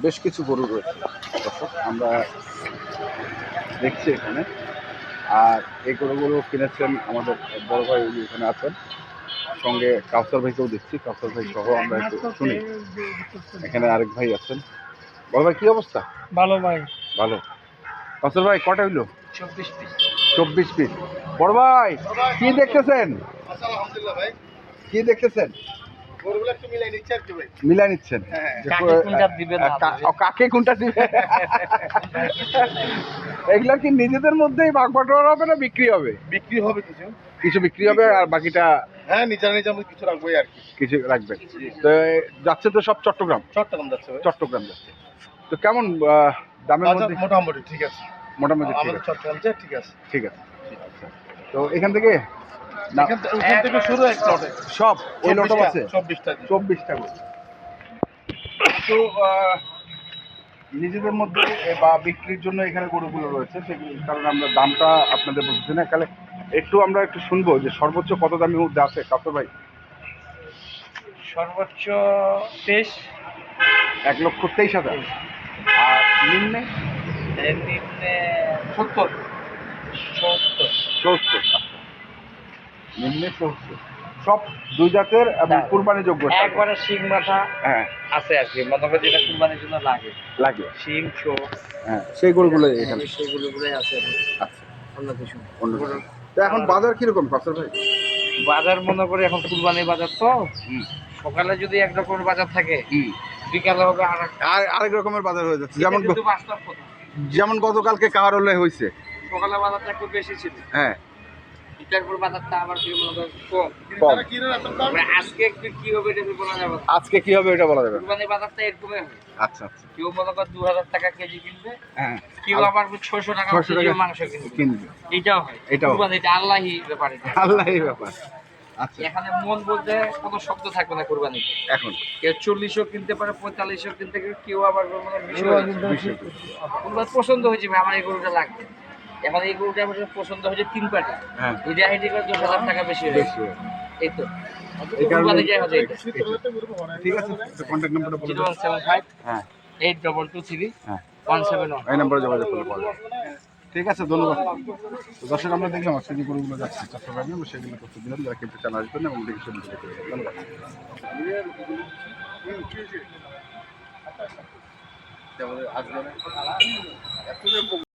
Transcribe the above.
বেশ কিছু গরু রয়েছে দর্শক, আমরা দেখছি এখানে। আর এই গরুগুলো কিনেছেন আমাদের বড় ভাই, উনি এখানে আছেন, সঙ্গে কাউসার ভাইকেও দেখছি। কাউসার ভাই সহ আমরা একটু শুনি। এখানে আরেক ভাই আছেন। বড় ভাই, কি অবস্থা? ভালো ভাই। ভালো। কাউসার ভাই, কটা হইলো? 24 পিস। 24 পিস। বড় ভাই, কি দেখতেছেন? আলহামদুলিল্লাহ ভাই, কি দেখতেছেন? গরুগুলো একটু মিলাই নিচ্ছে আর কি ভাই। মিলাই নিচ্ছেন? কাকে কোনটা দিবেন না কাকে কোনটা দিবে? এগুলা কি নিজেদের মধ্যেই ভাগ বাটোয়ারা হবে না বিক্রি হবে? বিক্রি হবে কিছু। কিছু বিক্রি হবে আর বাকিটা হ্যাঁ, নিজেরা কিছু রাখবোই আর কি। কিছু রাখবেন। তো যাচ্ছে তো সব চট্টগ্রাম? চট্টগ্রাম যাচ্ছে ভাই। চট্টগ্রাম যাচ্ছে। তো কেমন দামের বাজার মধ্যে? মোটামুটি ঠিক আছে। মোটামুটি ঠিক আমাদের আছে। চট্টগ্রাম যায় ঠিক আছে। ঠিক আছে। আচ্ছা। তো এখান থেকে না, এখান থেকে শুরু এক লটে। সব এই লটও আছে 24টা। 24টা করে। তো নিজেদের মধ্যে বা বিক্রির জন্য এখানে গরুগুলো রয়েছে, সেগুলো কারণে আমরা দামটা আপনাদের বলছি না। তাহলে আমরা একটু শুনবো যে সর্বোচ্চ কত দামের মধ্যে আছে কাপড় ভাই? সর্বোচ্চ 23। 1,23,000। আর নিম্নে? নিম্নে 70। 70। আচ্ছা, নিম্নে 70। সব দুই জাতের এবং কুরবানি যোগ্য। একবারে শিং মাথা হ্যাঁ আছে আর কি, মনে করেন যেটা কুরবানির জন্য লাগে লাগে। শিং চোখ, হ্যাঁ, সেই গরুগুলো এখানে। সেগুলোই আছে। আচ্ছা, অন্য কিছু না। অন্য। তো এখন বাজার কিরকম কাপড় ভাই? বাজার মনে করে এখন কুরবানির বাজার তো, হুম। সকালে যদি এক রকমের বাজার থাকে, হুম। বিকালে হবে আরেক রকমের বাজার হয়ে যাচ্ছে। কিন্তু বাস্তব কথা। যেমন গতকালকে কাহারলে হয়েছে, সকালে বাজারটা একটু বেশি ছিল, হ্যাঁ, বিকালপুর বাজারটা আবার কি মনে করেন কম। কম। আজকে একটু কি হবে এটা বলা যাবে না। আজকে কি হবে এটা বলা যাবে না। কুরবানির বাজারটা এরকমই হয়। আচ্ছা আচ্ছা। কেউ মনে করেন 2000 টাকা কেজি কিনবে, হ্যাঁ, কেউ আবার 600 টাকা কেজি মাংস কিনবে। এটাও হয়। এটাও কুরবানি এটা আল্লাহই ব্যাপারে। আল্লাহই ব্যাপার। আচ্ছা, এখানে মন বলতে কোনো শব্দ থাকবে না কুরবানিতে। এখন কেউ 40ও কিনতে পারে, 45ও কিনতে পারে, কেউ আবার কুরবানি পছন্দ হয়েছে ভাই, আমার এই গরুটা লাগবে। এখন এই গরুটা আমার পছন্দ হয়েছে 3 পাটি। হ্যাঁ, এটা হেঁটে করে 10,000 টাকা বেশি হয়ে গেছে। এই তো এই কারণে কুরবানি যায় হচ্ছে ঠিক আছে। কন্ট্যাক্ট নাম্বারটা বলে দাও। 0175 হ্যাঁ 8223 হ্যাঁ, 171। এই নাম্বারে যোগাযোগ করলে পাওয়া যাবে। ঠিক আছে, ধন্যবাদ। তো দর্শক, আমরা দেখলাম আজকে যে গরুগুলো যাচ্ছে চট্টগ্রামে, আমরা সেগুলো তথ্য দিলাম যারা কিনতে চান আসবেন এবং দেখে শুনে নিতে পারবেন। ধন্যবাদ।